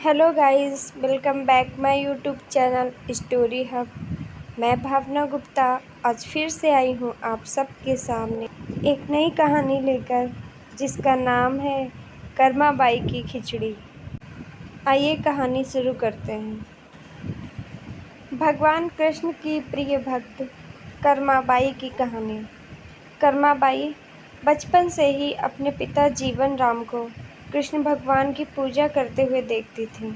Hello guys, welcome back my YouTube channel story hub. मैं भावना गुप्ता आज फिर से आई हूँ आप सबके सामने एक नई कहानी लेकर, जिसका नाम है कर्माबाई की खिचड़ी। आइए कहानी शुरू करते हैं। भगवान कृष्ण की प्रिय भक्त कर्माबाई की कहानी। कर्माबाई बचपन से ही अपने पिता जीवन राम को कृष्ण भगवान की पूजा करते हुए देखती थी।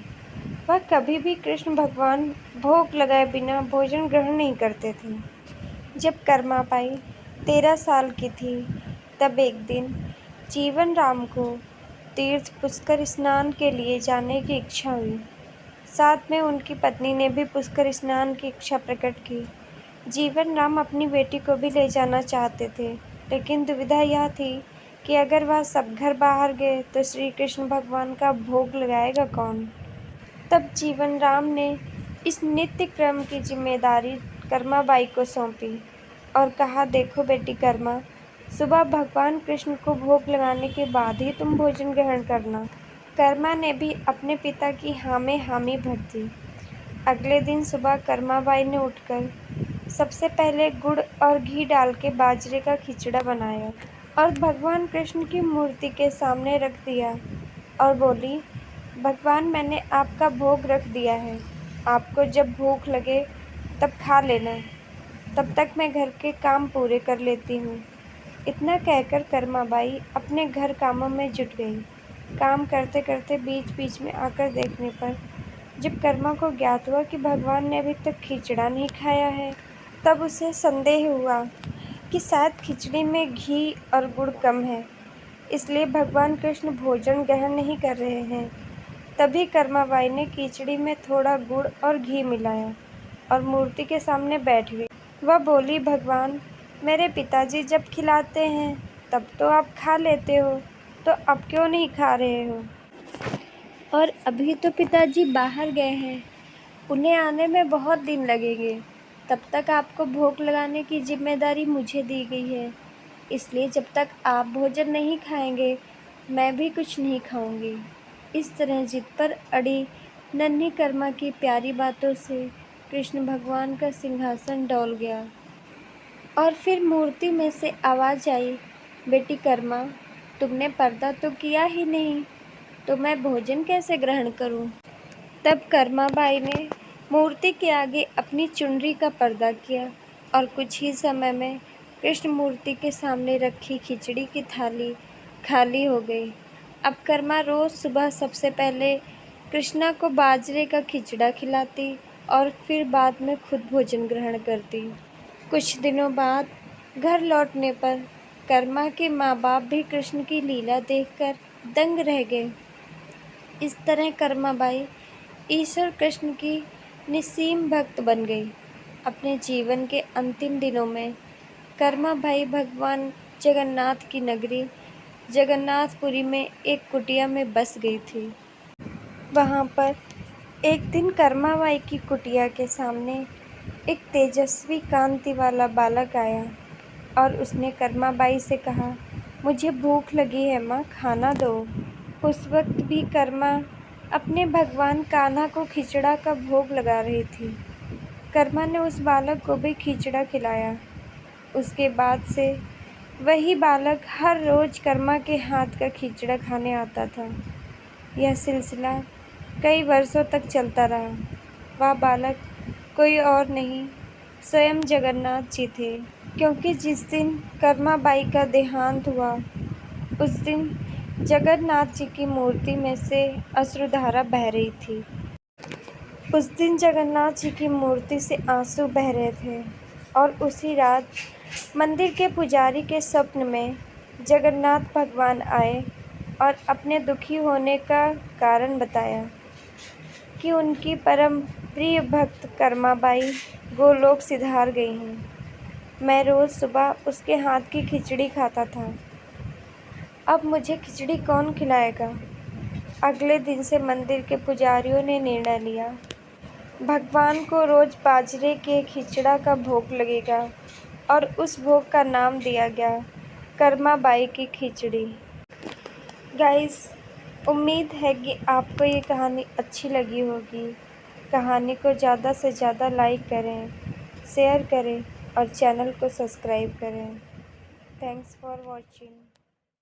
वह कभी भी कृष्ण भगवान भोग लगाए बिना भोजन ग्रहण नहीं करते थे। जब कर्माबाई 13 साल की थी, तब एक दिन जीवन राम को तीर्थ पुष्कर स्नान के लिए जाने की इच्छा हुई। साथ में उनकी पत्नी ने भी पुष्कर स्नान की इच्छा प्रकट की। जीवन राम अपनी बेटी को भी ले जाना चाहते थे, लेकिन दुविधा यह थी कि अगर वह सब घर बाहर गए तो श्री कृष्ण भगवान का भोग लगाएगा कौन। तब जीवन राम ने इस नित्य क्रम की जिम्मेदारी कर्माबाई को सौंपी और कहा, देखो बेटी कर्मा, सुबह भगवान कृष्ण को भोग लगाने के बाद ही तुम भोजन ग्रहण करना। कर्मा ने भी अपने पिता की हाँ में हामी भर दी। अगले दिन सुबह कर्माबाई ने उठकर सबसे पहले गुड़ और घी डाल के बाजरे का खिचड़ा बनाया और भगवान कृष्ण की मूर्ति के सामने रख दिया और बोली, भगवान, मैंने आपका भोग रख दिया है। आपको जब भूख लगे तब खा लेना। तब तक मैं घर के काम पूरे कर लेती हूँ। इतना कहकर कर्माबाई अपने घर कामों में जुट गई। काम करते करते बीच बीच में आकर देखने पर जब कर्मा को ज्ञात हुआ कि भगवान ने अभी तक खिचड़ा नहीं खाया है, तब उसे संदेह हुआ कि शायद खिचड़ी में घी और गुड़ कम है, इसलिए भगवान कृष्ण भोजन ग्रहण नहीं कर रहे हैं। तभी कर्माबाई ने खिचड़ी में थोड़ा गुड़ और घी मिलाया और मूर्ति के सामने बैठ गई। वह बोली, भगवान, मेरे पिताजी जब खिलाते हैं तब तो आप खा लेते हो, तो अब क्यों नहीं खा रहे हो? और अभी तो पिताजी बाहर गए हैं, उन्हें आने में बहुत दिन लगेंगे। तब तक आपको भोग लगाने की जिम्मेदारी मुझे दी गई है, इसलिए जब तक आप भोजन नहीं खाएंगे मैं भी कुछ नहीं खाऊंगी। इस तरह जिद पर अड़ी नन्ही कर्मा की प्यारी बातों से कृष्ण भगवान का सिंहासन डोल गया और फिर मूर्ति में से आवाज़ आई, बेटी कर्मा, तुमने पर्दा तो किया ही नहीं, तो मैं भोजन कैसे ग्रहण करूं? तब कर्माबाई ने मूर्ति के आगे अपनी चुनरी का पर्दा किया और कुछ ही समय में कृष्ण मूर्ति के सामने रखी खिचड़ी की थाली खाली हो गई। अब कर्मा रोज सुबह सबसे पहले कृष्णा को बाजरे का खिचड़ा खिलाती और फिर बाद में खुद भोजन ग्रहण करती। कुछ दिनों बाद घर लौटने पर कर्मा के माँ बाप भी कृष्ण की लीला देखकर दंग रह गए। इस तरह कर्माबाई ईश्वर कृष्ण की निस्सीम भक्त बन गई। अपने जीवन के अंतिम दिनों में कर्माबाई भगवान जगन्नाथ की नगरी जगन्नाथपुरी में एक कुटिया में बस गई थी। वहाँ पर एक दिन कर्माबाई की कुटिया के सामने एक तेजस्वी कांति वाला बालक आया और उसने कर्माबाई से कहा, मुझे भूख लगी है माँ, खाना दो। उस वक्त भी कर्मा अपने भगवान कान्हा को खिचड़ा का भोग लगा रही थी। कर्मा ने उस बालक को भी खिचड़ा खिलाया। उसके बाद से वही बालक हर रोज कर्मा के हाथ का खिचड़ा खाने आता था। यह सिलसिला कई वर्षों तक चलता रहा। वह बालक कोई और नहीं, स्वयं जगन्नाथ जी थे, क्योंकि जिस दिन कर्माबाई का देहांत हुआ उस दिन जगन्नाथ जी की मूर्ति में से अश्रुधारा बह रही थी। उस दिन जगन्नाथ जी की मूर्ति से आंसू बह रहे थे और उसी रात मंदिर के पुजारी के स्वप्न में जगन्नाथ भगवान आए और अपने दुखी होने का कारण बताया कि उनकी परम प्रिय भक्त कर्माबाई गोलोक सिधार गई हैं। मैं रोज़ सुबह उसके हाथ की खिचड़ी खाता था। अब मुझे खिचड़ी कौन खिलाएगा? अगले दिन से मंदिर के पुजारियों ने निर्णय लिया, भगवान को रोज़ बाजरे के खिचड़ा का भोग लगेगा और उस भोग का नाम दिया गया कर्माबाई की खिचड़ी। गाइस, उम्मीद है कि आपको ये कहानी अच्छी लगी होगी। कहानी को ज़्यादा से ज़्यादा लाइक करें, शेयर करें और चैनल को सब्सक्राइब करें। Thanks for watching.